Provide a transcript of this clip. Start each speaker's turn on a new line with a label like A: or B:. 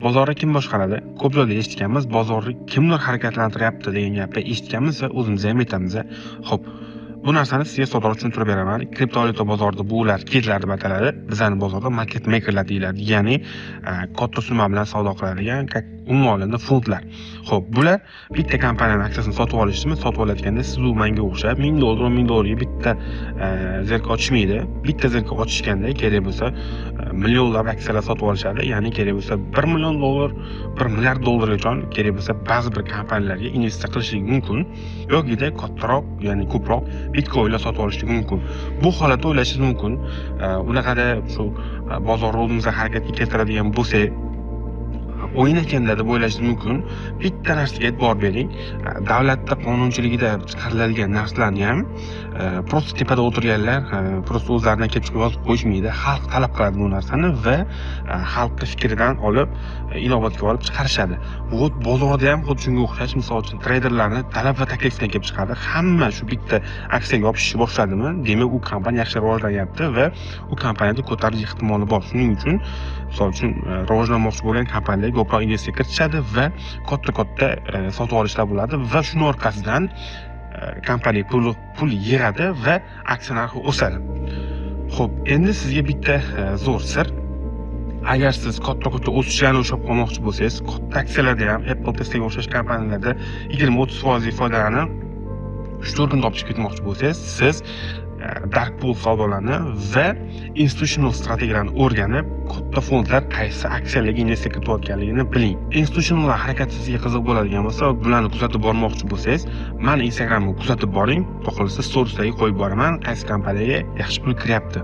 A: bozorni kim boshqaradi? Ko'p joyda eshitganmiz, bozorni kimlar harakatlantiryapti degan gapni eshitganmiz va o'zimiz ham aytamiz. Xo'p, bu narsani sizga to'g'ri tushuntirib beraman. Kriptovalyuta bozorida bular kitlar deb ataladi. Bizning bozorda market makerlar deyiladi. Ya'ni katta summa bilan savdo qiladigan, umuman olganda fondlar. Xo'p, bular bitta kompaniyaning aksiyasini sotib olishdimi? Sotib olayotganda siz u menga o'xshab $1000 bitta zerka ochishmaydi. Bitta zerka ochishganda kerak bo'lsa millionlab aksiyalar sotib olishadi. Ya'ni kerak bo'lsa $1 million, $1 milliard dollargacha kerak bo'lsa ba'zi bir kompaniyalarga investitsiya qilishligi mumkin. Yo'g'ida kattaroq, ya'ni ko'proq bitcoinlar sotib olishligi mumkin. Bu holatda o'ylashingiz mumkin, unaqada shu bozor o'zimizga harakatga keltiradigan bo'lsa o'yin ekanda deb o'ylashingiz mumkin. Bitta narsaga e'tibor bering. Davlatda qonunchiligida chiqariladigan narsalarni ham prosta tepada o'tirganlar prosta o'zlaridan kelib chiqib yozib qo'yishmaydi. Xalq talab qiladi bu narsani va xalqning fikridan olib inobatga olib chiqarishadi. Bu bozorda ham xuddi shunga o'xshash, misol uchun treyderlarni talab va taklifdan kelib chiqadi. Hamma shu bitta aksiyaga yopishishni boshladimi, demak u kompaniya yaxshi rivojlanyapti va u kompaniyada ko'tarish ehtimoli bor. Shuning uchun misol uchun rivojlanmoqchi bo'lgan kompaniyalar ko'proq investitsiya kiritishadi va katta sotib olishlar bo'ladi va shuning orqasidan kompaniya pul yig'adi va aksiya narxi o'sadi. Xo'p, endi sizga bitta zo'r sir. Agar siz katta o'sishlarni ushlab qolmoqchi bo'lsangiz, katta aksiyalarda ham Apple, Teslaga o'xshash kompaniyalarda 20-30% foydalanib 3-4 kun topishib ketmoqchi bo'lsangiz, siz dark pool savdolarni va institutional strategiyalarni o'rganib, katta fondlar qaysi aksiyalarga investitsiya kiritayotganligini biling. Institutional harakat sizga qiziq bo'ladigan bo'lsa, bularni kuzatib bormoqchi bo'lsangiz, meni Instagramga kuzatib boring. Xohlasa storieslarga qo'yib boraman, qaysi kompaniyaga yaxshi pul kiryapti.